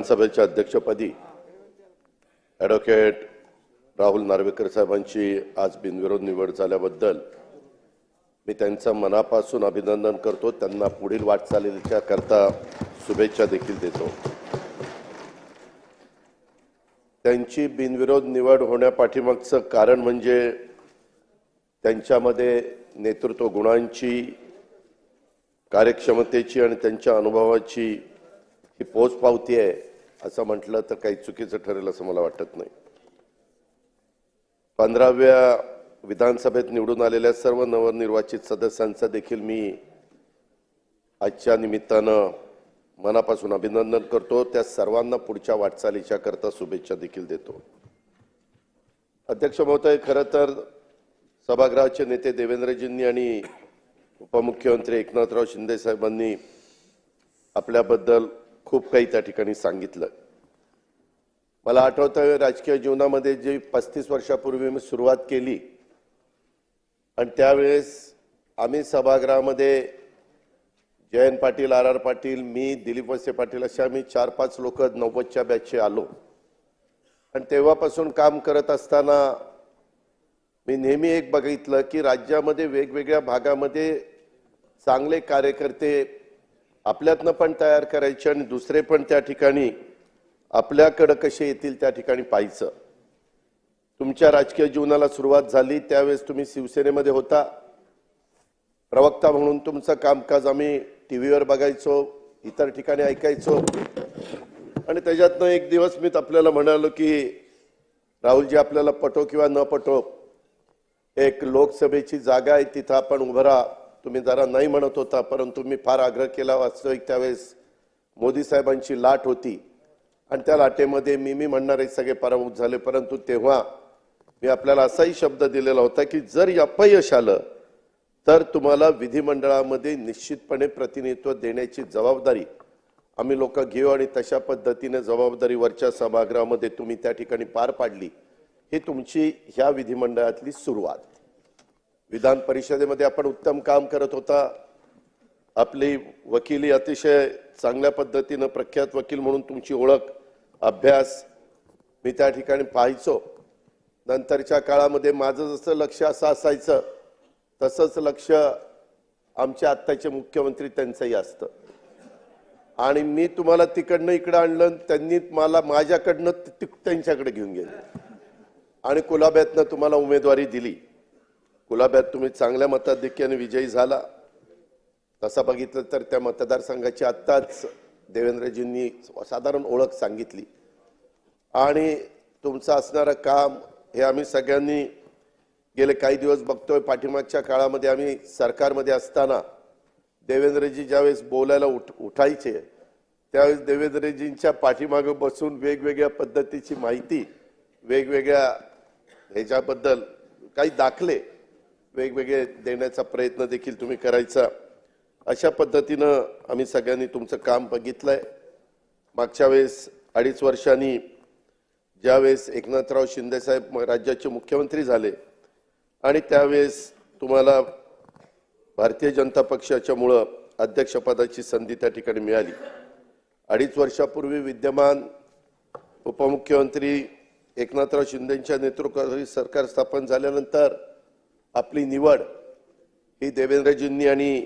विधानसभेच्या अध्यक्षपदी ॲडव्होकेट राहुल नार्वेकर साहेबांची आज बिनविरोध निवड झाल्याबद्दल मी त्यांचं मनापासून अभिनंदन करतो। त्यांना पुढील वाटचालीच्या करता शुभेच्छा देखील देतो। त्यांची बिनविरोध निवड होण्यापाठीमागचं कारण म्हणजे त्यांच्यामध्ये नेतृत्व गुणांची, कार्यक्षमतेची आणि त्यांच्या अनुभवाची ही पोचपावती आहे असं म्हटलं तर काही चुकीचं ठरेल असं मला वाटत नाही। 15व्या विधानसभेत निवडून आलेल्या सर्व नवनिर्वाचित सदस्यांचं देखील मी आजच्या निमित्तानं मनापासून अभिनंदन करतो। त्या सर्वांना पुढच्या वाटचालीच्या करता शुभेच्छा देखील देतो। अध्यक्ष महोदय, खरं तर सभागृहाचे नेते देवेंद्रजींनी आणि उपमुख्यमंत्री एकनाथराव शिंदे साहेबांनी आपल्याबद्दल खूप काही त्या ठिकाणी सांगितलं। मला आठवतं राजकीय जीवनामध्ये जी 35 वर्षापूर्वी मी सुरुवात केली आणि त्यावेळेस आम्ही सभागृहामध्ये जयंत पाटील, आर पाटील, मी, दिलीप वळसे पाटील असे आम्ही 4-5 लोक 90च्या बॅचचे आलो आणि तेव्हापासून काम करत असताना मी नेहमी एक बघितलं की राज्यामध्ये वेगवेगळ्या भागामध्ये चांगले कार्यकर्ते आपल्यातनं पण तयार करायचे आणि दुसरे पण त्या ठिकाणी आपल्याकडे कसे येतील त्या ठिकाणी पाहायचं। तुमच्या राजकीय जीवनाला सुरुवात झाली त्यावेळेस तुम्ही शिवसेनेमध्ये होता। प्रवक्ता म्हणून तुमचं कामकाज आम्ही टीव्हीवर बघायचो, इतर ठिकाणी ऐकायचो आणि त्याच्यातनं एक दिवस मी आपल्याला म्हणालो की राहुलजी, आपल्याला पटो किंवा न पटो एक लोकसभेची जागा आहे, तिथं आपण उभं राहा। तुम्ही जरा नाही म्हणत होता, परंतु मी फार आग्रह केला। वास्तविक त्यावेळेस मोदी साहेबांची लाट होती आणि त्या लाटेमध्ये मी म्हणणारे सगळे पराभूत झाले। परंतु तेव्हा मी आपल्याला असाही शब्द दिलेला होता की जर अपयश आलं तर तुम्हाला विधिमंडळामध्ये निश्चितपणे प्रतिनिधित्व देण्याची जबाबदारी आम्ही लोक घेऊ आणि तशा पद्धतीने जबाबदारी वरच्या सभागृहामध्ये तुम्ही त्या ठिकाणी पार पाडली। ही तुमची ह्या विधिमंडळातली सुरुवात। विधान परिषदेमध्ये आपण उत्तम काम करत होता। आपली वकिली अतिशय चांगल्या पद्धतीने प्रख्यात वकील म्हणून तुमची ओळख, अभ्यास मी त्या ठिकाणी पाहायचो। नंतरच्या काळामध्ये माझं जसं लक्ष असं असायचं तसंच लक्ष आमच्या आत्ताचे मुख्यमंत्री त्यांचंही असतं आणि मी तुम्हाला तिकडनं इकडे आणलं, त्यांनी मला माझ्याकडनं त्यांच्याकडे घेऊन गेले आणि कुलाब्यातनं तुम्हाला उमेदवारी दिली। कुलाब्यात तुम्ही चांगल्या मताधिक्याने विजयी झाला। तसं बघितलं तर त्या मतदारसंघाची आत्ताच देवेंद्रजींनी साधारण ओळख सांगितली आणि तुमचं असणारं काम हे आम्ही सगळ्यांनी गेले काही दिवस बघतोय। पाठीमागच्या काळामध्ये आम्ही सरकारमध्ये असताना देवेंद्रजी ज्यावेळेस बोलायला उठायचे त्यावेळेस देवेंद्रजींच्या पाठीमागे बसून वेगवेगळ्या पद्धतीची माहिती, वेगवेगळ्या ह्याच्याबद्दल काही दाखले वेगवेगळे देण्याचा प्रयत्न देखील तुम्ही करायचा। अशा पद्धतीनं आम्ही सगळ्यांनी तुमचं काम बघितलंय। मागच्या वेळेस 2.5 वर्षांनी ज्यावेळेस एकनाथराव शिंदे साहेब राज्याचे मुख्यमंत्री झाले आणि त्यावेळेस तुम्हाला भारतीय जनता पक्षाच्यामुळे अध्यक्षपदाची संधी त्या ठिकाणी मिळाली। 2.5 वर्षापूर्वी विद्यमान उपमुख्यमंत्री एकनाथराव शिंदेंच्या नेतृत्वाखाली सरकार स्थापन झाल्यानंतर आपली निवड ही देवेंद्रजींनी आणि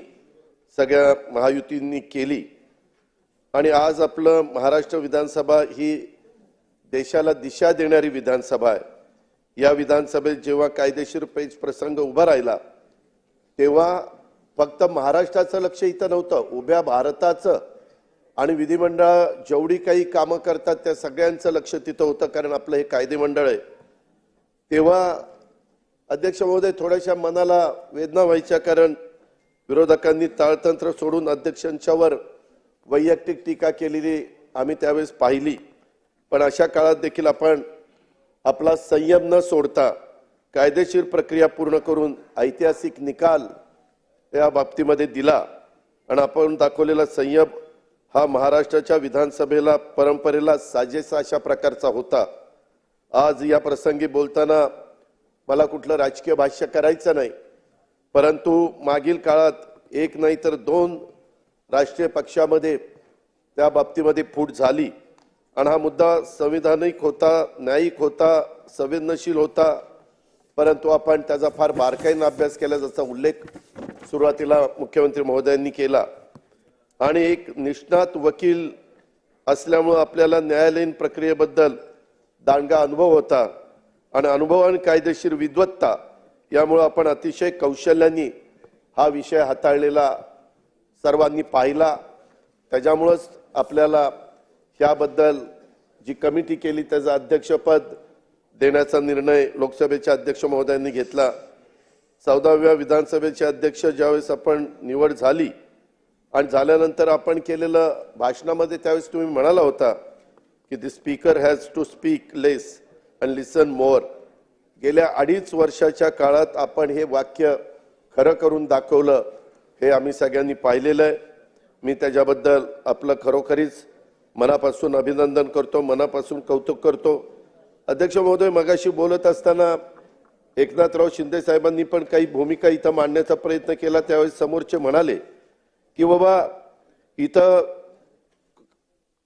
सगळ्या महायुतींनी केली आणि आज आपलं महाराष्ट्र विधानसभा ही देशाला दिशा देणारी विधानसभा आहे। या विधानसभेत जेव्हा कायदेशीर पेच प्रसंग उभा राहिला तेव्हा फक्त महाराष्ट्राचं लक्ष इथं नव्हतं, उभ्या भारताचं आणि विधिमंडळ जेवढी काही कामं करतात त्या सगळ्यांचं लक्ष तिथं होतं, कारण आपलं हे कायदेमंडळ आहे। तेव्हा अध्यक्ष महोदय, थोड्याशा मनाला वेदना व्हायच्या, कारण विरोधकांनी ताळतंत्र सोडून अध्यक्षांच्यावर वैयक्तिक टीका केलेली आम्ही त्यावेळेस पाहिली। पण अशा काळात देखील आपण आपला संयम न सोडता कायदेशीर प्रक्रिया पूर्ण करून ऐतिहासिक निकाल या बाबतीमध्ये दिला आणि आपण दाखवलेला संयम हा महाराष्ट्राच्या विधानसभेला परंपरेला साजेसा अशा प्रकारचा होता। आज या प्रसंगी बोलताना मला कुठलं राजकीय भाष्य करायचं नाही, परंतु मागील काळात एक नाही तर 2 राष्ट्रीय पक्षामध्ये त्या बाबतीमध्ये फूट झाली आणि हा मुद्दा संविधानिक होता, न्यायिक होता, संवेदनशील होता, परंतु आपण त्याचा फार बारकाईने अभ्यास केला, जसा उल्लेख सुरुवातीला मुख्यमंत्री महोदयांनी केला. आणि एक निष्णात वकील असल्यामुळे आपल्याला न्यायालयीन प्रक्रियेबद्दल दांडगा अनुभव होता आणि अनुभव आणि कायदेशीर विद्वत्ता यामुळे आपण अतिशय कौशल्याने हा विषय हाताळलेला सर्वांनी पाहिला. त्याच्यामुळेच आपल्याला याबद्दल जी कमिटी केली त्याचं अध्यक्षपद देण्याचा निर्णय लोकसभेचे अध्यक्ष महोदयांनी घेतला. 14व्या विधानसभेचे अध्यक्ष ज्यावेळेस आपण निवड झाली आणि झाल्यानंतर आपण केलेलं भाषणामध्ये त्यावेळेस तुम्ही म्हणाला होता की the speaker has to speak less and listen more. गेल्या 2.5 वर्षाच्या काळात आपण हे वाक्य खरं करून दाखवलं, हे आम्ही सगळ्यांनी पाहिलेलं आहे. मी त्याच्याबद्दल आपलं खरोखरीच मनापासून अभिनंदन करतो, मनापासून कौतुक करतो. अध्यक्ष महोदय, मगाशी बोलत असताना एकनाथराव शिंदे साहेबांनी पण काही भूमिका इथं मांडण्याचा प्रयत्न केला. त्यावेळेस समोरचे म्हणाले की बाबा इथं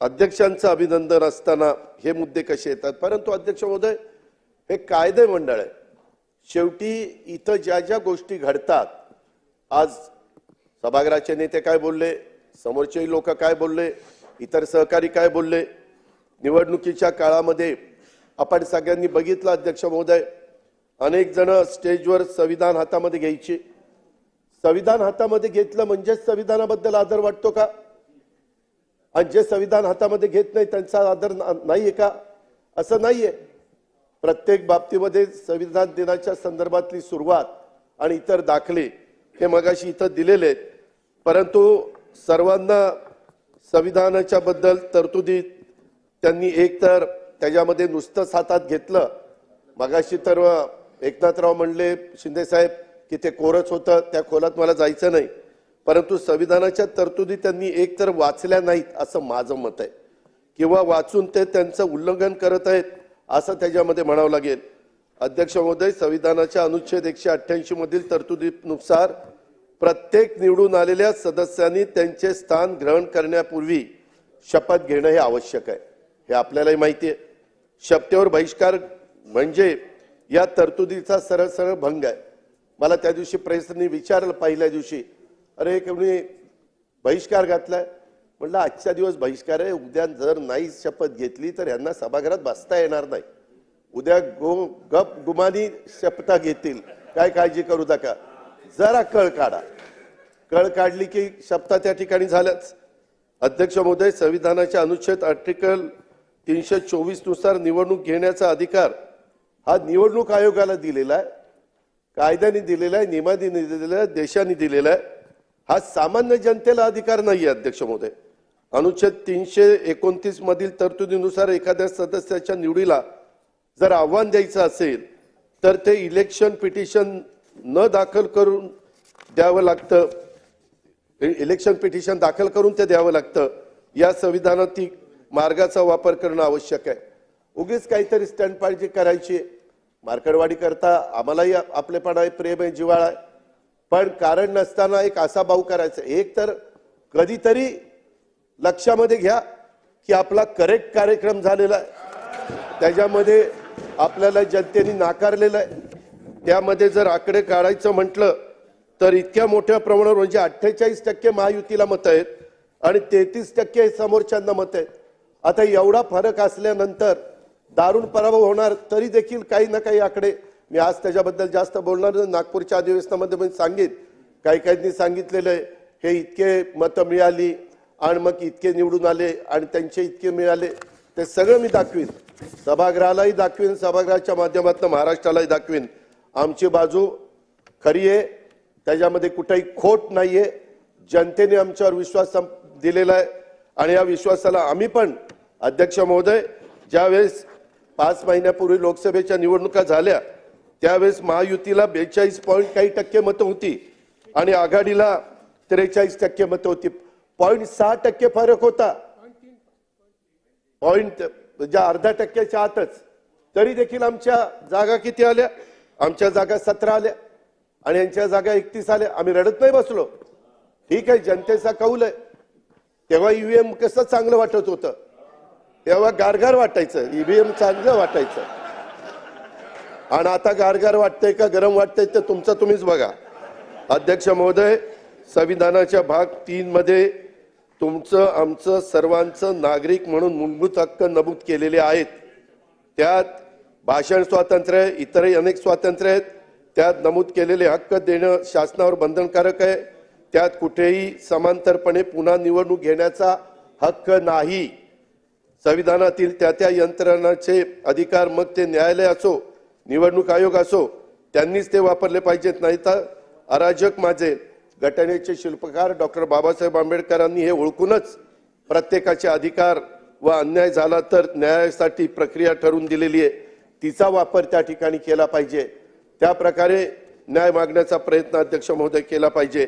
अध्यक्षांचं अभिनंदन असताना हे मुद्दे कसे येतात. परंतु अध्यक्ष महोदय, हे कायदे मंडळ आहे. शेवटी इथं ज्या ज्या गोष्टी घडतात, आज सभागृहाचे नेते काय बोलले, समोरचे लोक काय बोलले, इतर सहकारी काय बोलले, निवडणुकीच्या काळामध्ये आपण सगळ्यांनी बघितलं अध्यक्ष महोदय, अनेक जण स्टेजवर संविधान हातामध्ये घ्यायचे. संविधान हातामध्ये घेतलं म्हणजे संविधानाबद्दल आदर वाटतो का? आणि जे संविधान हातामध्ये घेत नाही त्यांचा आदर नाहीये का? असं नाहीये. प्रत्येक बाबतीमध्ये संविधान दिनाच्या संदर्भातली सुरुवात आणि इतर दाखले हे मगाशी इथं दिलेले आहेत. परंतु सर्वांना संविधानाच्या बद्दल तरतुदी त्यांनी एकतर त्याच्यामध्ये नुसतंच हातात घेतलं. मगाशी तर एकनाथराव म्हणले शिंदे साहेब की ते कोरच होतं, त्या खोलात मला जायचं नाही. परंतु संविधानाच्या तरतुदी त्यांनी एकतर वाचल्या नाहीत असं माझं मत आहे, किंवा वाचून ते त्यांचं उल्लंघन करत आहेत असं त्याच्यामध्ये म्हणावं लागेल. अध्यक्ष महोदय, संविधानाच्या अनुच्छेद 188 मधील तरतुदीनुसार प्रत्येक निवडून आलेल्या सदस्यांनी त्यांचे स्थान ग्रहण करण्यापूर्वी शपथ घेणं हे आवश्यक आहे. हे आपल्यालाही माहिती आहे. शपथेवर बहिष्कार म्हणजे या तरतुदीचा सरळ सरळ भंग आहे. मला त्या दिवशी प्रेसने विचारलं पहिल्या दिवशी, अरे कोणी बहिष्कार घातलाय? म्हटलं आजच्या दिवस बहिष्कार आहे, उद्या जर नाही शपथ घेतली तर यांना सभागृहात बसता येणार नाही. उद्या गप गुमानी शपथा घेतील, काय काळजी करू नका. जरा कळ काढा. कळ काढली की शपथा त्या ठिकाणी झाल्याच. अध्यक्ष महोदय, संविधानाच्या अनुच्छेद आर्टिकल 324 नुसार निवडणूक घेण्याचा अधिकार हा निवडणूक आयोगाला दिलेला आहे, कायद्याने दिलेला आहे, नियमाने दिलेला आहे, देशाने दिलेला आहे. हा सामान्य जनतेला अधिकार नाही आहे. अध्यक्ष महोदय, अनुच्छेद 329 मधील तरतुदीनुसार एखाद्या सदस्याच्या निवडीला जर आव्हान द्यायचं असेल तर ते इलेक्शन पिटिशन न दाखल करून द्यावं लागतं. इलेक्शन पिटिशन दाखल करून ते द्यावं लागतं. या संविधानातील मार्गाचा वापर करणं आवश्यक आहे. उगीच काहीतरी स्टंटबाजी करायची, मार्कडवाडी करता आम्हालाही आपलेपणा आहे, प्रेम आहे, जिव्हाळा आहे, पण कारण नसताना एक असा भाऊ करायचा. एक तर कधीतरी लक्षामध्ये घ्या की आपला करेक्ट कार्यक्रम झालेला आहे, त्याच्यामध्ये आपल्याला जनतेने नाकारलेलं आहे. त्यामध्ये जर आकडे काढायचं म्हटलं तर इतक्या मोठ्या प्रमाणावर म्हणजे 48% महायुतीला मतं आहेत आणि 33% समोरच्यांना मतं आहेत. आता एवढा फरक असल्यानंतर दारुण पराभव होणार तरी देखील काही ना काही आकडे, मी आज त्याच्याबद्दल जास्त बोलणार नाही. नागपूरच्या अधिवेशनामध्ये मी सांगित, काही काहींनी सांगितलेलं आहे हे इतके मतं मिळाली आणि मग इतके निवडून आले आणि त्यांचे इतके मिळाले. ते सगळं मी दाखवीन, सभागृहालाही दाखवीन, सभागृहाच्या माध्यमातून महाराष्ट्रालाही दाखवीन. आमची बाजू खरी आहे, त्याच्यामध्ये कुठेही खोट नाहीये. जनतेने आमच्यावर विश्वास दिलेला आहे आणि या विश्वासाला आम्ही पण, अध्यक्ष महोदय, ज्यावेळेस 5 महिन्यापूर्वी लोकसभेच्या निवडणुका झाल्या त्यावेळेस महायुतीला 42 पॉइंट काही टक्के मतं होती आणि आघाडीला 43% मतं होती. 0.6% फरक होता, पॉइंट म्हणजे अर्धा टक्क्याच्या आतच. तरी देखील आमच्या जागा किती आल्या? आमच्या जागा 17 आल्या आणि यांच्या जागा 31 आल्या. आम्ही रडत नाही बसलो. ठीक आहे, जनतेचा कौल आहे. तेव्हा ईव्हीएम कसं चांगलं वाटत होतं, तेव्हा गारगार वाटायचं, ईव्हीएम चांगलं वाटायचं. आणि आता गारगार वाटतंय का गरम वाटतंय ते तुमचं तुम्हीच बघा. अध्यक्ष महोदय, संविधानाच्या भाग 3 मध्ये तुमचं आमचं सर्वांचं नागरिक म्हणून मूलभूत हक्क नमूद केलेले आहेत. त्यात भाषण स्वातंत्र्य, इतरही अनेक स्वातंत्र्य आहेत. त्यात नमूद केलेले हक्क देणं शासनावर बंधनकारक आहे. त्यात कुठेही समांतरपणे पुन्हा निवडणूक घेण्याचा हक्क नाही. संविधानातील त्या यंत्रणाचे अधिकार, मग ते न्यायालय असो, निवडणूक आयोग असो, त्यांनीच ते वापरले पाहिजेत. नाही तर अराजक माजेल. घटनेचे शिल्पकार डॉक्टर बाबासाहेब आंबेडकरांनी हे ओळखूनच प्रत्येकाचे अधिकार व अन्याय झाला तर न्यायासाठी प्रक्रिया ठरवून दिलेली आहे, तिचा वापर त्या ठिकाणी केला पाहिजे. त्या प्रकारे न्याय मागण्याचा प्रयत्न अध्यक्ष महोदय केला पाहिजे.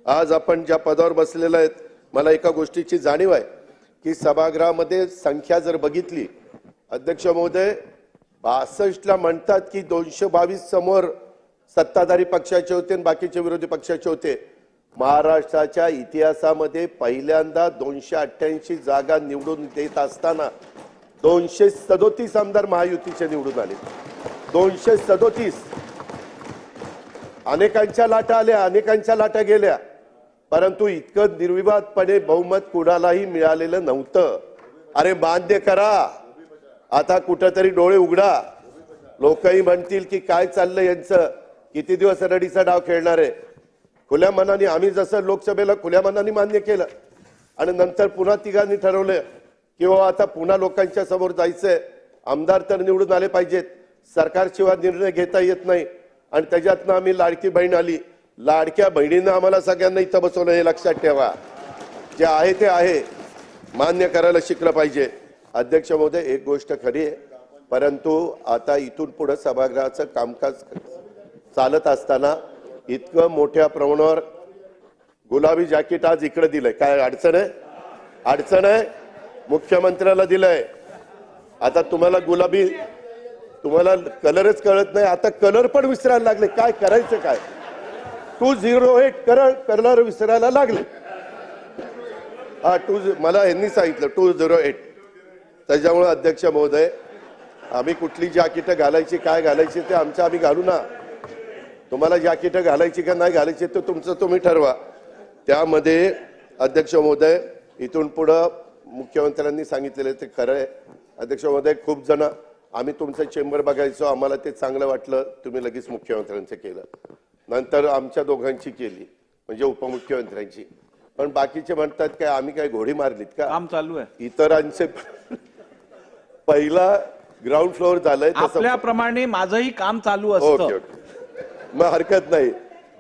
आज आपण ज्या पदावर बसलेला आहेत, मला एका गोष्टीची जाणीव आहे की सभागृहामध्ये संख्या जर बघितली, अध्यक्ष महोदय 62ला म्हणतात की 222 समोर सत्ताधारी पक्षाचे होते आणि बाकीचे विरोधी पक्षाचे होते. महाराष्ट्राच्या इतिहासामध्ये पहिल्यांदा 288 जागा निवडून देत असताना 237 आमदार महायुतीचे निवडून आले. 237. अनेकांच्या लाटा आल्या, अनेकांच्या लाटा गेल्या, परंतु इतकं निर्विवादपणे बहुमत कुणालाही मिळालेलं नव्हतं. अरे मान्य करा, आता कुठेतरी डोळे उघडा. लोकही म्हणतील की काय चाललंय यांचं, किती दिवस रडीचा डाव खेळणार आहे. खुल्या मनाने आम्ही जसं लोकसभेला खुल्या मनाने मान्य केलं आणि नंतर पुन्हा तिघांनी ठरवलं की आता पुन्हा लोकांच्या समोर जायचंय. आमदार तर निवडून आले पाहिजेत, सरकारशिवाय निर्णय घेता येत नाही. आणि त्याच्यातनं आम्ही लाडकी बहीण आली. लाडक्या बहिणीनं आम्हाला सगळ्यांना इथं बसवलं, हे लक्षात ठेवा. जे आहे ते आहे, मान्य करायला शिकलं पाहिजे. अध्यक्ष महोदय, एक गोष्ट खरी आहे, परंतु आता इथून पुढे सभागृहाचं कामकाज चालत असताना इतकं मोठ्या प्रमाणावर गुलाबी जॅकेट आज इकडे दिलंय, काय अडचण आहे? अडचण आहे. मुख्यमंत्र्याला दिलंय. आता तुम्हाला गुलाबी, तुम्हाला कलरच कळत नाही, आता कलर पण विसरायला लागले. काय करायचं काय? 208 कलर विसरायला लागले. हा मला यांनी सांगितलं 208. त्याच्यामुळे अध्यक्ष महोदय, आम्ही कुठली जॅकेट घालायची, काय घालायची ते आमचं आम्ही घालू ना. तुम्हाला जॅकेट घालायची का नाही घालायची ते तुमचं तुम्ही ठरवा. त्यामध्ये अध्यक्ष महोदय, इथून पुढं मुख्यमंत्र्यांनी सांगितलेलं ते खरं आहे. अध्यक्ष महोदय, खूप जण आम्ही तुमचं चेंबर बघायचो, आम्हाला ते चांगलं वाटलं, तुम्ही लगेच मुख्यमंत्र्यांचं केलं. नंतर आमच्या दोघांची केली, म्हणजे उपमुख्यमंत्र्यांची. पण बाकीचे म्हणतात काय आम्ही काय घोडी मारलीत का? काम चालू आहे. इतरांचे पहिला ग्राउंड फ्लोअर झालंय, आपल्याप्रमाणे माझंही काम चालू असतं. ओके ओके, मग हरकत नाही.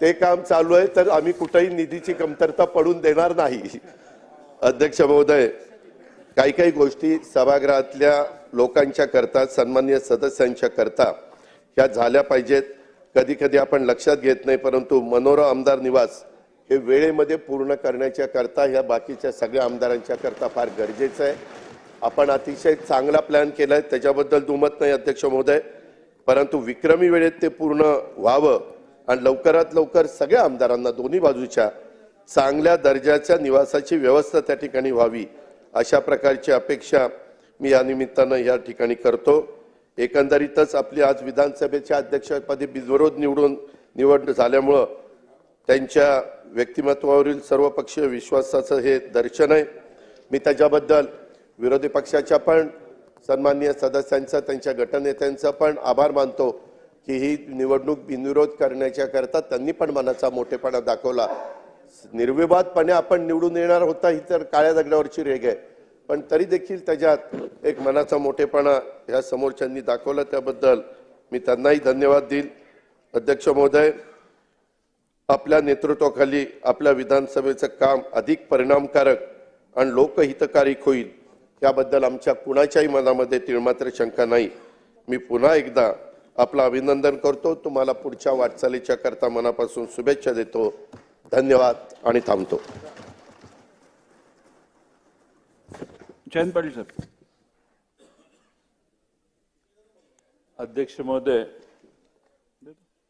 ते काम चालू आहे तर आम्ही कुठेही निधीची कमतरता पडून देणार नाही. अध्यक्ष महोदय, काही काही गोष्टी सभागृहातल्या लोकांच्या करता, सन्माननीय सदस्यांच्या करता ह्या झाल्या पाहिजेत. कधी कधी आपण लक्षात घेत नाही, परंतु मनोरा आमदार निवास हे वेळेमध्ये पूर्ण करण्याच्या करता ह्या बाकीच्या सगळ्या आमदारांच्या करता फार गरजेचं आहे. आपण अतिशय चांगला प्लॅन केलाय, त्याच्याबद्दल दुमत नाही अध्यक्ष महोदय, परंतु विक्रमी वेळेत ते पूर्ण व्हावं आणि लवकरात लवकर सगळ्या आमदारांना दोन्ही बाजूच्या चांगल्या दर्जाच्या निवासाची व्यवस्था त्या ठिकाणी व्हावी, अशा प्रकारची अपेक्षा मी या निमित्तानं या ठिकाणी करतो. एकंदरीतच आपली आज विधानसभेच्या अध्यक्षपदी बिनविरोध निवड झाल्यामुळं त्यांच्या व्यक्तिमत्वावरील सर्वपक्षीय विश्वासाचं हे दर्शन आहे. मी त्याच्याबद्दल विरोधी पक्षाच्या पण सन्माननीय सदस्यांचा, त्यांच्या गटनेत्यांचा पण आभार मानतो की ही निवडणूक बिनविरोध करण्याच्या करता त्यांनी पण मनाचा मोठेपणा दाखवला. निर्विवादपणे आपण निवडून येणार होता ही तर काळ्या दगडावरची रेघ आहे, पण तरी देखील त्याच्यात एक मनाचा मोठेपणा ह्या समोरच्यांनी दाखवला, त्याबद्दल मी त्यांनाही धन्यवाद देईल. अध्यक्ष महोदय, आपल्या नेतृत्वाखाली आपल्या विधानसभेचं काम अधिक परिणामकारक आणि लोकहितकारी होईल याबद्दल आमच्या कुणाच्याही मनामध्ये तिळमात्र शंका नाही. मी पुन्हा एकदा आपलं अभिनंदन करतो. तुम्हाला पुढच्या वाटचालीच्या करता मनापासून शुभेच्छा देतो. धन्यवाद आणि थांबतो. जयंत पाटील साहेब. अध्यक्ष महोदय,